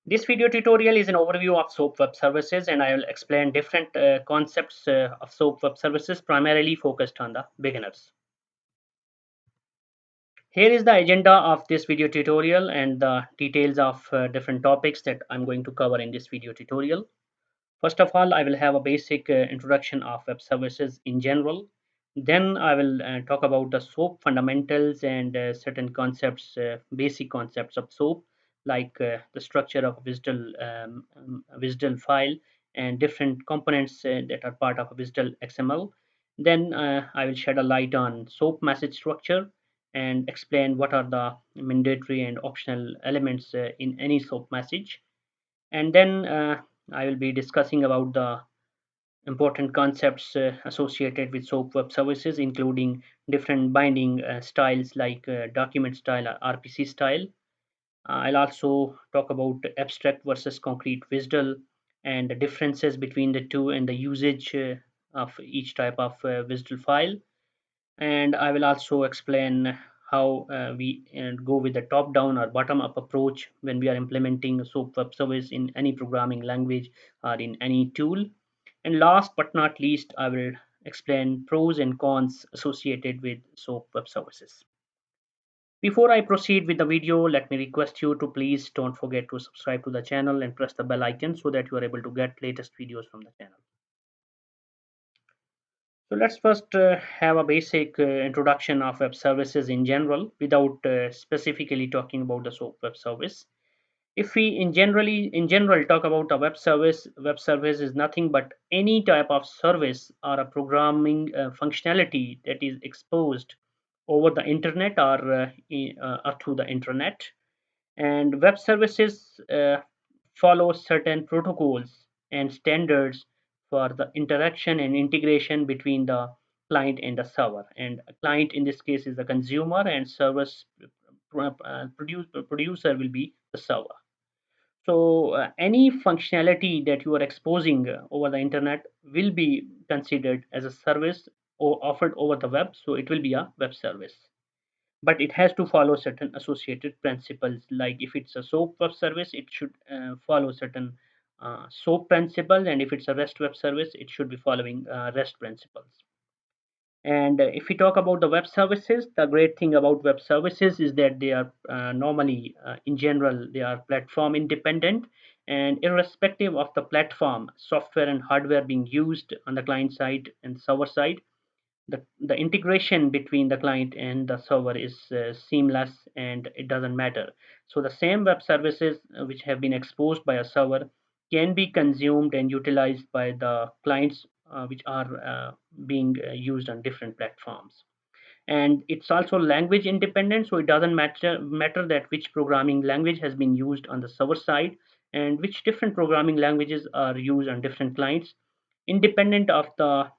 This video tutorial is an overview of SOAP Web Services, and I will explain different concepts of SOAP Web Services, primarily focused on the beginners. Here is the agenda of this video tutorial and the details of different topics that I'm going to cover in this video tutorial. First of all, I will have a basic introduction of web services in general. Then I will talk about the SOAP fundamentals and certain concepts, basic concepts of SOAP, like the structure of a WSDL file and different components that are part of a WSDL XML. Then I will shed a light on SOAP message structure and explain what are the mandatory and optional elements in any SOAP message. And then I will be discussing about the important concepts associated with SOAP web services, including different binding styles like document style or RPC style. I'll also talk about abstract versus concrete WSDL and the differences between the two and the usage of each type of WSDL file. And I will also explain how we go with the top down or bottom up approach when we are implementing a SOAP web service in any programming language or in any tool. And last but not least, I will explain pros and cons associated with SOAP web services. Before I proceed with the video, let me request you to please don't forget to subscribe to the channel and press the bell icon so that you are able to get latest videos from the channel. So let's first have a basic introduction of web services in general without specifically talking about the SOAP web service. If we in general talk about a web service is nothing but any type of service or a programming functionality that is exposed over the internet or through the internet. And web services follow certain protocols and standards for the interaction and integration between the client and the server. And a client in this case is the consumer, and producer will be the server. So any functionality that you are exposing over the internet will be considered as a service or offered over the web, so it will be a web service, but it has to follow certain associated principles. Like if it's a SOAP web service, it should follow certain SOAP principles, and if it's a REST web service, it should be following REST principles. And if we talk about the web services, the great thing about web services is that they are normally, in general, they are platform independent, and irrespective of the platform, software and hardware being used on the client side and server side, the integration between the client and the server is seamless, and it doesn't matter. So the same web services which have been exposed by a server can be consumed and utilized by the clients which are being used on different platforms. And it's also language independent, so it doesn't matter that which programming language has been used on the server side and which different programming languages are used on different clients. Independent of the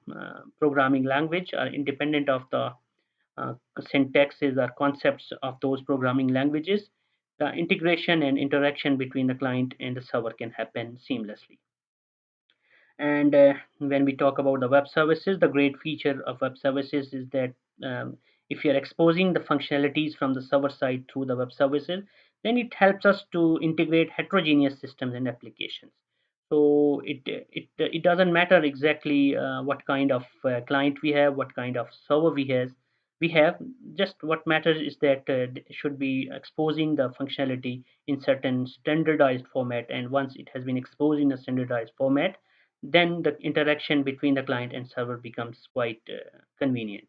programming language or independent of the syntaxes or concepts of those programming languages, the integration and interaction between the client and the server can happen seamlessly. And when we talk about the web services, the great feature of web services is that if you're exposing the functionalities from the server side through the web services, then it helps us to integrate heterogeneous systems and applications. So it doesn't matter exactly what kind of client we have, what kind of server we have. Just what matters is that it should be exposing the functionality in certain standardized format, and once it has been exposed in a standardized format, then the interaction between the client and server becomes quite convenient.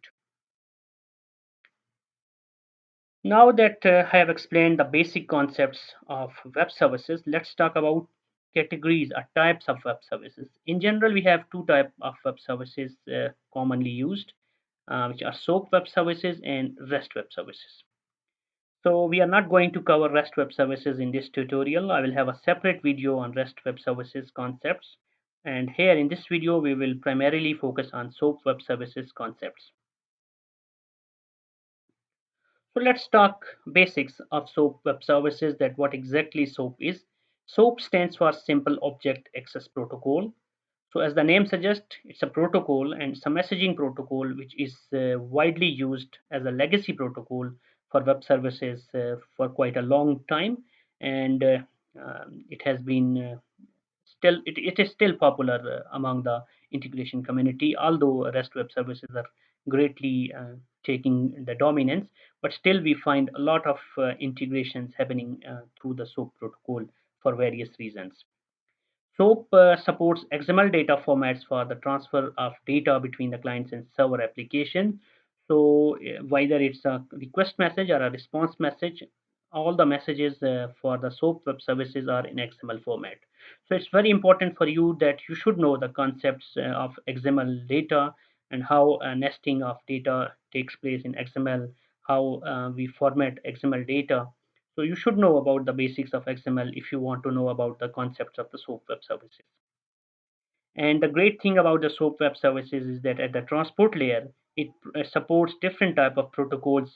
Now that I have explained the basic concepts of web services, let's talk about categories or types of web services. In general, we have two types of web services commonly used, which are SOAP web services and REST web services. So we are not going to cover REST web services in this tutorial. I will have a separate video on REST web services concepts. And here in this video, we will primarily focus on SOAP web services concepts. So let's talk basics of SOAP web services, that what exactly SOAP is. SOAP stands for Simple Object Access Protocol. So as the name suggests, it's a protocol, and it's a messaging protocol which is widely used as a legacy protocol for web services for quite a long time. And it has been it is still popular among the integration community, although REST web services are greatly taking the dominance, but still we find a lot of integrations happening through the SOAP protocol for various reasons. SOAP supports XML data formats for the transfer of data between the clients and server application. So whether it's a request message or a response message, all the messages for the SOAP web services are in XML format. So it's very important for you that you should know the concepts of XML data and how nesting of data takes place in XML, how we format XML data. So you should know about the basics of XML if you want to know about the concepts of the SOAP web services. And the great thing about the SOAP web services is that at the transport layer, it supports different type of protocols,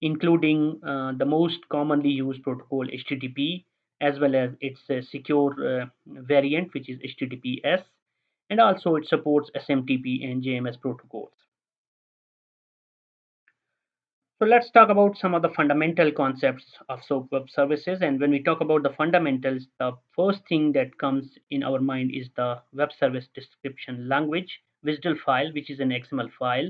including the most commonly used protocol HTTP, as well as its secure variant, which is HTTPS, and also it supports SMTP and JMS protocols. So let's talk about some of the fundamental concepts of SOAP web services. And when we talk about the fundamentals, the first thing that comes in our mind is the web service description language, WSDL file, which is an XML file.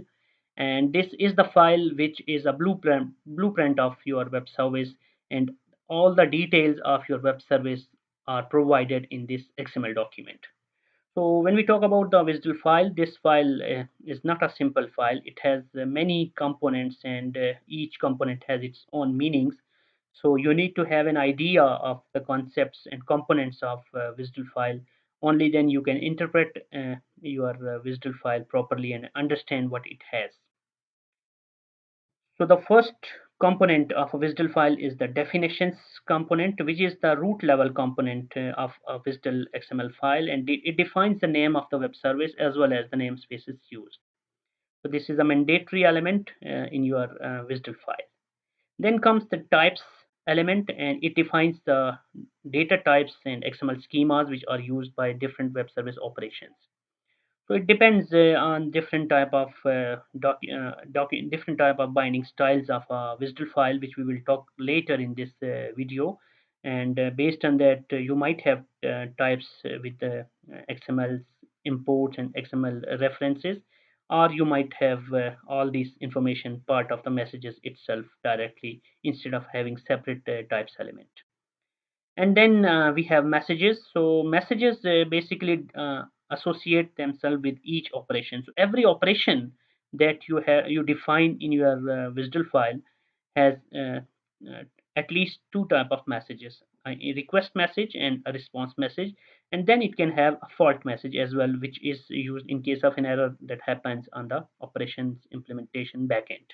And this is the file which is a blueprint of your web service, and all the details of your web service are provided in this XML document. So when we talk about the WSDL file, this file is not a simple file. It has many components, and each component has its own meanings. So you need to have an idea of the concepts and components of WSDL file. Only then you can interpret your WSDL file properly and understand what it has. So the first component of a WSDL file is the definitions component, which is the root level component of a WSDL XML file, and it defines the name of the web service as well as the namespaces used. So this is a mandatory element in your WSDL file. Then comes the types element, and it defines the data types and XML schemas which are used by different web service operations. So it depends on different type of different type of binding styles of a WSDL file, which we will talk later in this video. And based on that, you might have types with XML imports and XML references, or you might have all this information part of the messages itself directly instead of having separate types element. And then we have messages. So messages basically associate themselves with each operation. So every operation that you define in your WSDL file has uh, at least two type of messages: a request message and a response message. And then it can have a fault message as well, which is used in case of an error that happens on the operations implementation backend.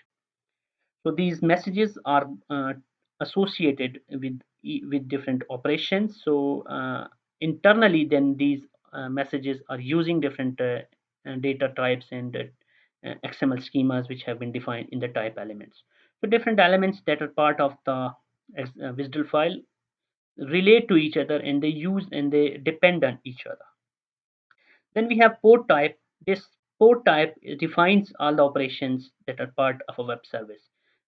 So these messages are associated with different operations. So internally, then these messages are using different data types and XML schemas which have been defined in the type elements. So different elements that are part of the WSDL file relate to each other, and they use and they depend on each other. Then we have port type. This port type defines all the operations that are part of a web service.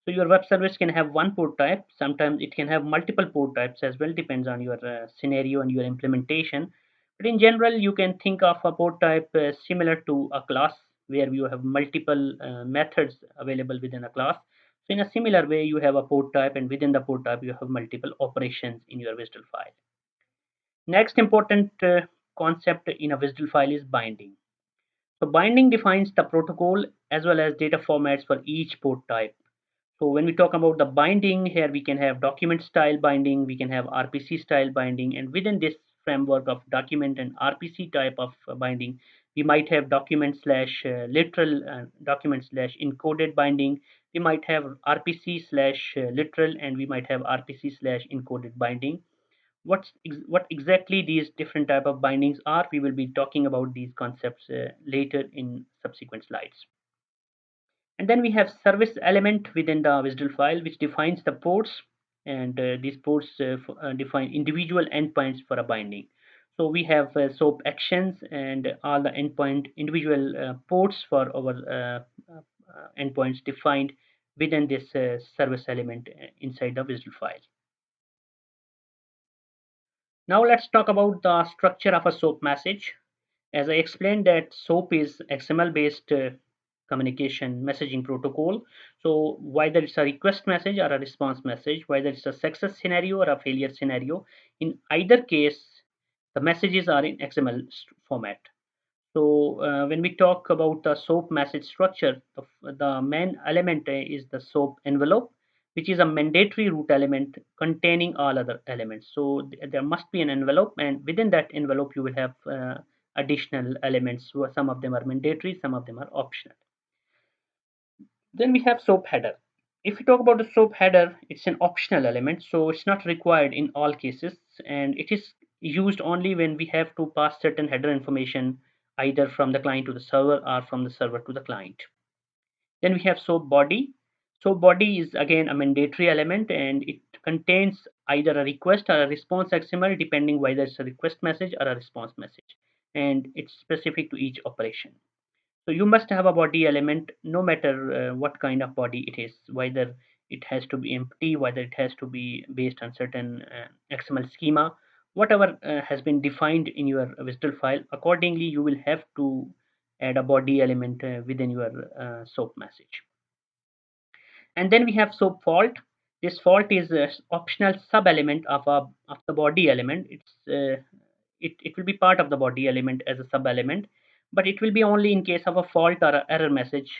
So your web service can have one port type. Sometimes it can have multiple port types as well, depends on your scenario and your implementation. But in general, you can think of a port type similar to a class, where you have multiple methods available within a class. So in a similar way, you have a port type, and within the port type, you have multiple operations in your WSDL file. Next important concept in a WSDL file is binding. So binding defines the protocol as well as data formats for each port type. So when we talk about the binding here, we can have document style binding, we can have RPC style binding, and within this framework of document and RPC type of binding, we might have document slash literal document slash encoded binding. We might have RPC slash literal, and we might have RPC slash encoded binding. What exactly these different type of bindings are, we will be talking about these concepts later in subsequent slides. And then we have service element within the WSDL file, which defines the ports, and these ports define individual endpoints for a binding. So we have SOAP actions and all the endpoint individual ports for our endpoints defined within this service element inside the WSDL file. Now let's talk about the structure of a SOAP message. As I explained that SOAP is XML based communication messaging protocol. So whether it's a request message or a response message, whether it's a success scenario or a failure scenario, in either case, the messages are in XML format. So when we talk about the SOAP message structure, the main element is the SOAP envelope, which is a mandatory root element containing all other elements. So there must be an envelope, and within that envelope, you will have additional elements. So some of them are mandatory, some of them are optional. Then we have SOAP header. If we talk about the SOAP header, it's an optional element, so it's not required in all cases, and it is used only when we have to pass certain header information either from the client to the server or from the server to the client. Then we have SOAP body. SOAP body is again a mandatory element, and it contains either a request or a response XML depending whether it's a request message or a response message, and it's specific to each operation. So you must have a body element no matter what kind of body it is, whether it has to be empty, whether it has to be based on certain XML schema, whatever has been defined in your WSDL file. Accordingly, you will have to add a body element within your SOAP message. And then we have SOAP fault. This fault is an optional sub element of the body element. It will be part of the body element as a sub element, but it will be only in case of a fault or an error message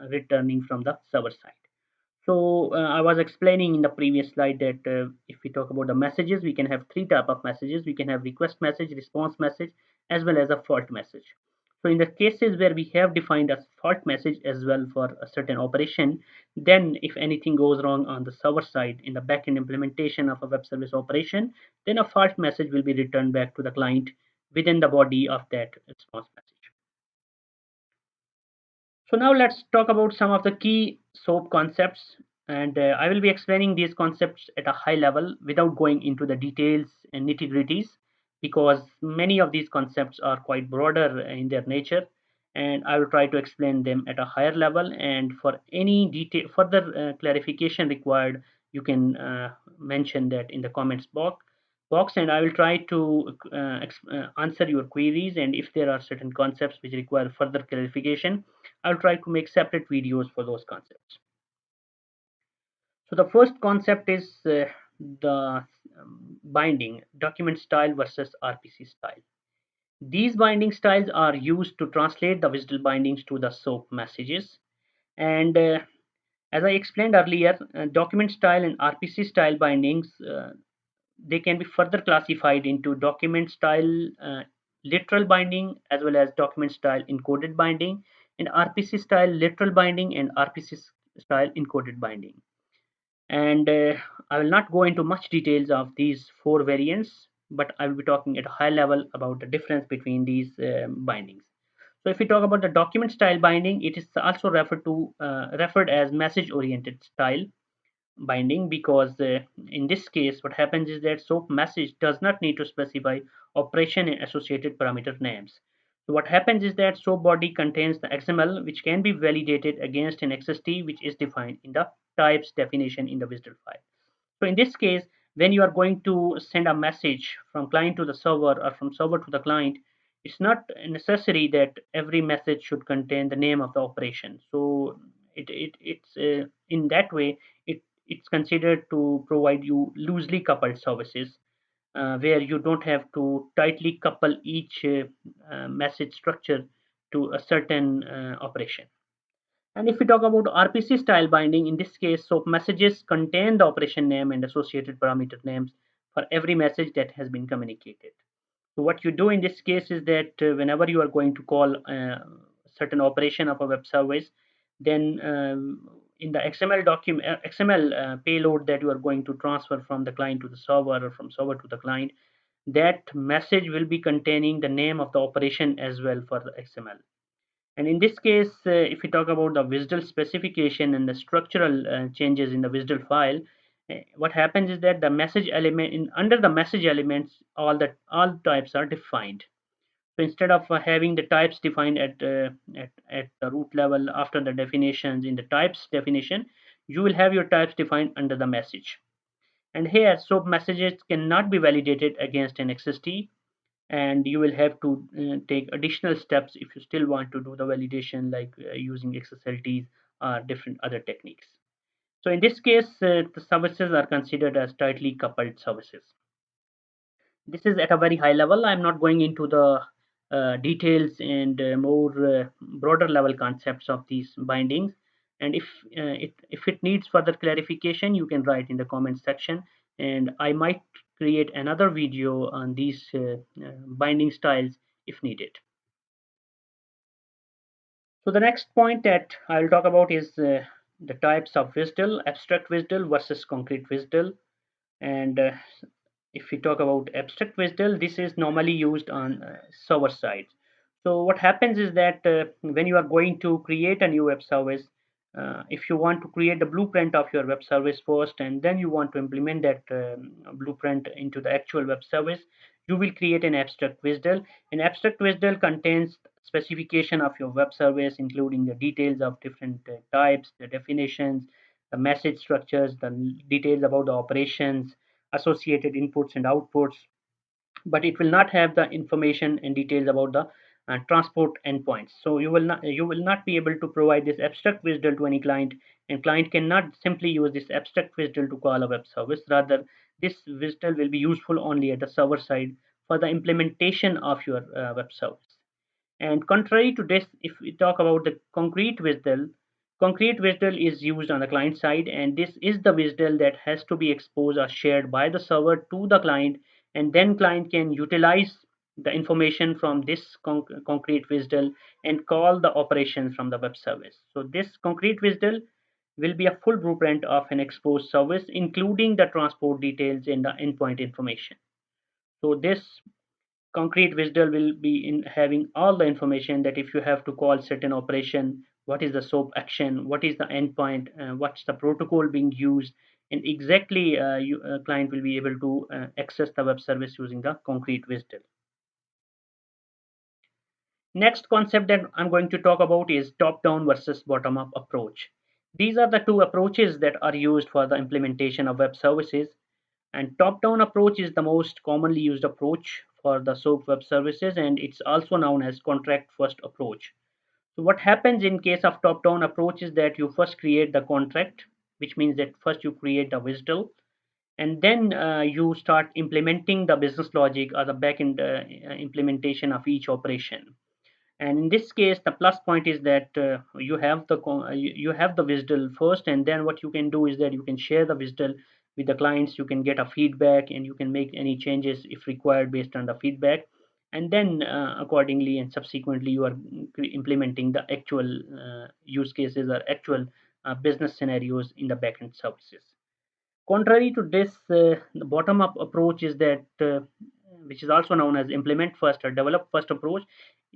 returning from the server side. So I was explaining in the previous slide that if we talk about the messages, we can have three type of messages. We can have request message, response message, as well as a fault message. So in the cases where we have defined a fault message as well for a certain operation, then if anything goes wrong on the server side in the backend implementation of a web service operation, then a fault message will be returned back to the client within the body of that response message. So now let's talk about some of the key SOAP concepts, and I will be explaining these concepts at a high level without going into the details and nitty-gritties, because many of these concepts are quite broader in their nature, and I will try to explain them at a higher level. And for any detail further clarification required, you can mention that in the comments box, and I will try to answer your queries. And if there are certain concepts which require further clarification, I'll try to make separate videos for those concepts. So the first concept is the binding document style versus RPC style. These binding styles are used to translate the WSDL bindings to the SOAP messages. And as I explained earlier, document style and RPC style bindings they can be further classified into document style literal binding as well as document style encoded binding, and RPC style literal binding and RPC style encoded binding. And I will not go into much details of these four variants, but I will be talking at a high level about the difference between these bindings. So if we talk about the document style binding, it is also referred as message oriented style binding, because in this case what happens is that SOAP message does not need to specify operation and associated parameter names. So what happens is that SOAP body contains the XML which can be validated against an XST which is defined in the types definition in the WSDL file. So in this case, when you are going to send a message from client to the server or from server to the client, it's not necessary that every message should contain the name of the operation. So it's in that way it's considered to provide you loosely coupled services, where you don't have to tightly couple each message structure to a certain operation. And if we talk about RPC style binding, in this case, SOAP messages contain the operation name and associated parameter names for every message that has been communicated. So what you do in this case is that whenever you are going to call certain operation of a web service, then in the XML payload that you are going to transfer from the client to the server or from server to the client, that message will be containing the name of the operation as well for the XML. And in this case, if we talk about the WSDL specification and the structural changes in the WSDL file, what happens is that the message element under the message elements, all types are defined. So instead of having the types defined at the root level after the definitions in the types definition, you will have your types defined under the message. And here, SOAP messages cannot be validated against an XST, and you will have to take additional steps if you still want to do the validation, like using XSLTs or different other techniques. So in this case, the services are considered as tightly coupled services. This is at a very high level. I'm not going into the details and more broader level concepts of these bindings. And if it needs further clarification, you can write in the comment section, and I might create another video on these binding styles if needed. So the next point that I'll talk about is the types of WSDL, abstract WSDL versus concrete WSDL. And if we talk about abstract WSDL, this is normally used on server side. So what happens is that when you are going to create a new web service, if you want to create the blueprint of your web service first, and then you want to implement that blueprint into the actual web service, you will create an abstract WSDL. An abstract WSDL contains specification of your web service, including the details of different types, the definitions, the message structures, the details about the operations, associated inputs and outputs, but it will not have the information and details about the transport endpoints. So you will not be able to provide this abstract WSDL to any client, and client cannot simply use this abstract WSDL to call a web service. Rather, this WSDL will be useful only at the server side for the implementation of your web service. And contrary to this, if we talk about the concrete WSDL is used on the client side, and this is the WSDL that has to be exposed or shared by the server to the client, and then client can utilize the information from this concrete WSDL and call the operations from the web service. So this concrete WSDL will be a full blueprint of an exposed service, including the transport details and the endpoint information. So this concrete WSDL will be in having all the information that if you have to call certain operation, what is the SOAP action, what is the endpoint, what's the protocol being used, and exactly client will be able to access the web service using the concrete WSDL. Next concept that I'm going to talk about is top-down versus bottom-up approach. These are the two approaches that are used for the implementation of web services, and top-down approach is the most commonly used approach for the SOAP web services, and it's also known as contract first approach. So what happens in case of top-down approach is that you first create the contract, which means that first you create the WSDL, and then you start implementing the business logic or the backend implementation of each operation. And in this case, the plus point is that you have the WSDL first, and then what you can do is that you can share the WSDL with the clients. You can get a feedback, and you can make any changes if required based on the feedback, and then accordingly and subsequently you are implementing the actual use cases or actual business scenarios in the backend services. Contrary to this, the bottom-up approach is that, which is also known as implement first or develop first approach.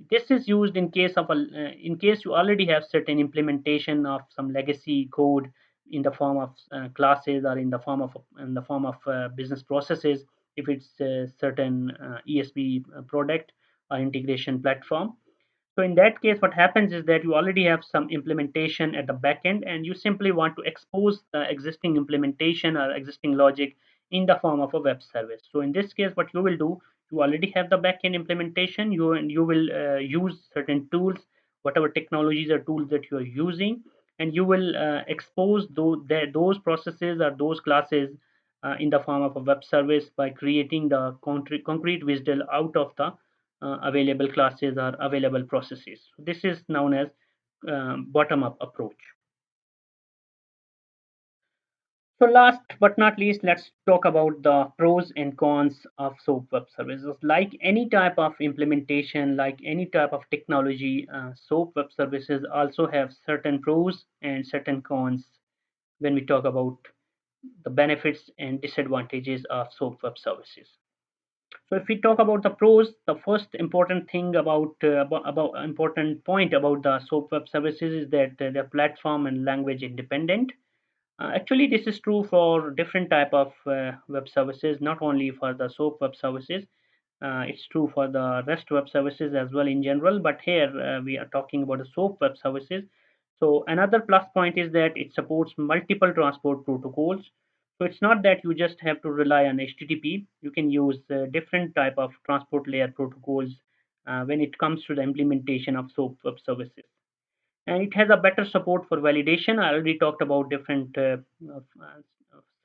This is used in case of in case you already have certain implementation of some legacy code in the form of classes or in the form of business processes. If it's a certain ESB product or integration platform, so in that case, what happens is that you already have some implementation at the back end, and you simply want to expose the existing implementation or existing logic in the form of a web service. So in this case, what you will do, you already have the back end implementation. You will use certain tools, whatever technologies or tools that you are using, and you will expose those processes or those classes in the form of a web service by creating the concrete WSDL out of the available classes or available processes. This is known as bottom-up approach. So last but not least, let's talk about the pros and cons of SOAP web services. Like any type of implementation, like any type of technology, SOAP web services also have certain pros and certain cons when we talk about the benefits and disadvantages of SOAP web services. So if we talk about the pros, the first important thing about important point about the SOAP web services is that they're platform and language independent. Actually, this is true for different type of web services, not only for the SOAP web services. It's true for the REST web services as well in general, but here we are talking about the SOAP web services. So another plus point is that it supports multiple transport protocols. So it's not that you just have to rely on HTTP. You can use different type of transport layer protocols when it comes to the implementation of SOAP web services. And it has a better support for validation. I already talked about different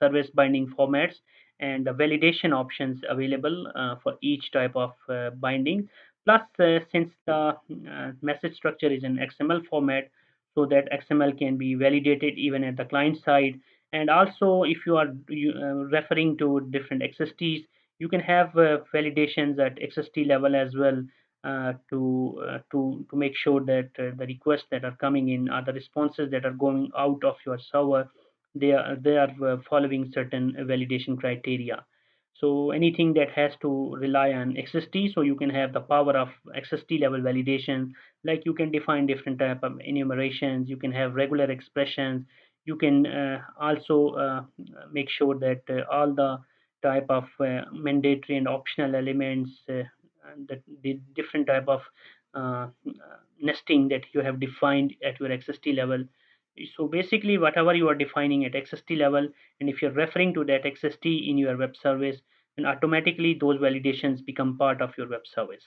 service binding formats and the validation options available for each type of binding. Plus, since the message structure is in XML format, so that XML can be validated even at the client side. And also, if you are referring to different XSTs, you can have validations at XST level as well to make sure that the requests that are coming in are the responses that are going out of your server. They are following certain validation criteria. So anything that has to rely on XST, so you can have the power of XST level validation. Like you can define different type of enumerations. You can have regular expressions. You can also make sure that all the type of mandatory and optional elements and the different type of nesting that you have defined at your XST level. So basically, whatever you are defining at XST level, and if you're referring to that XST in your web service, then automatically those validations become part of your web service.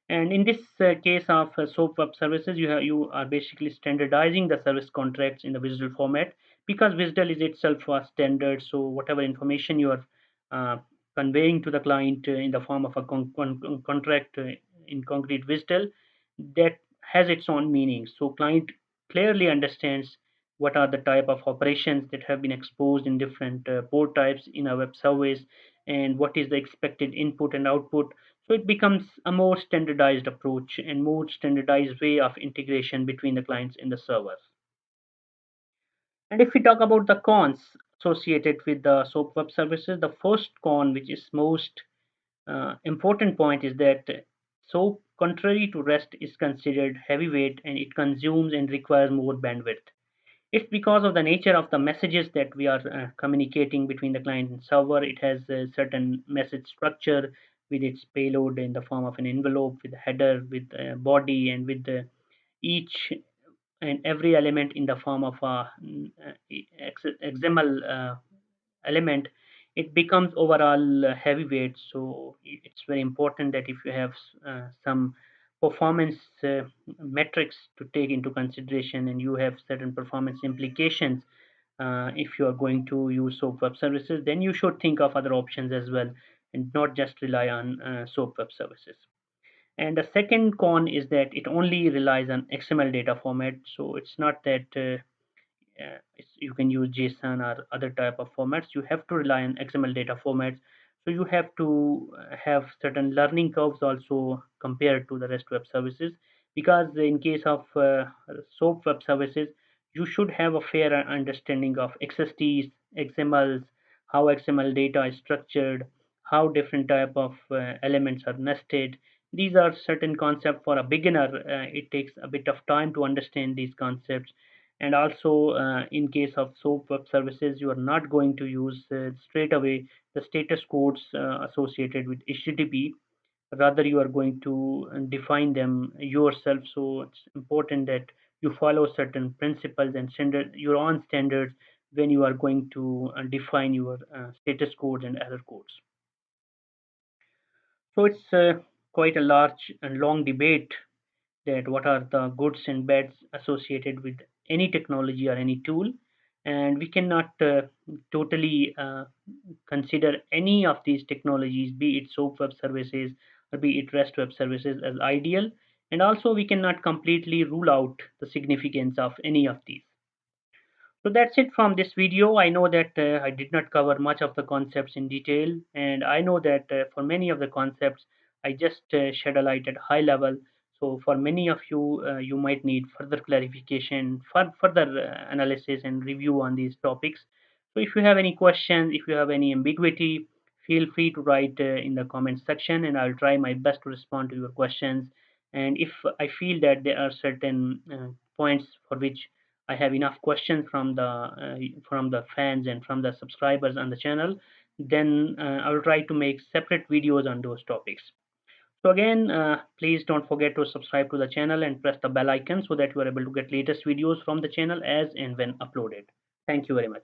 And in this case of SOAP Web Services, you are basically standardizing the service contracts in the WSDL format, because WSDL is itself a standard. So whatever information you are uh, conveying to the client in the form of a contract in concrete WSDL, that has its own meaning. So client clearly understands what are the type of operations that have been exposed in different port types in a web service, and what is the expected input and output. So it becomes a more standardized approach and more standardized way of integration between the clients and the servers. And if we talk about the cons associated with the SOAP web services, the first con, which is most important point, is that SOAP, contrary to REST, is considered heavyweight and it consumes and requires more bandwidth. It's because of the nature of the messages that we are communicating between the client and server. It has a certain message structure with its payload in the form of an envelope with a header, with a body, and with each and every element in the form of a XML element. It becomes overall heavyweight. So it's very important that if you have some performance metrics to take into consideration, and you have certain performance implications, if you are going to use SOAP web services, then you should think of other options as well, and not just rely on SOAP web services. And the second con is that it only relies on XML data format. So it's not that you can use JSON or other type of formats. You have to rely on XML data formats. So you have to have certain learning curves also compared to the REST web services, because in case of SOAP web services, you should have a fair understanding of XSTs, XMLs, how XML data is structured, how different type of elements are nested. These are certain concepts for a beginner. It takes a bit of time to understand these concepts. And also, in case of SOAP web services, you are not going to use straight away the status codes associated with HTTP. Rather, you are going to define them yourself. So it's important that you follow certain principles and your own standards when you are going to define your status codes and other codes. So it's quite a large and long debate that what are the goods and bads associated with any technology or any tool, and we cannot totally consider any of these technologies, be it SOAP web services or be it REST web services, as ideal. And also we cannot completely rule out the significance of any of these. So that's it from this video. I know that I did not cover much of the concepts in detail, and I know that for many of the concepts, I just shed a light at high level. So for many of you, you might need further clarification, further analysis and review on these topics. So if you have any questions, if you have any ambiguity, feel free to write in the comment section, and I'll try my best to respond to your questions. And if I feel that there are certain points for which I have enough questions from the fans and from the subscribers on the channel, then I will try to make separate videos on those topics. So again, please don't forget to subscribe to the channel and press the bell icon so that you are able to get latest videos from the channel as and when uploaded. Thank you very much.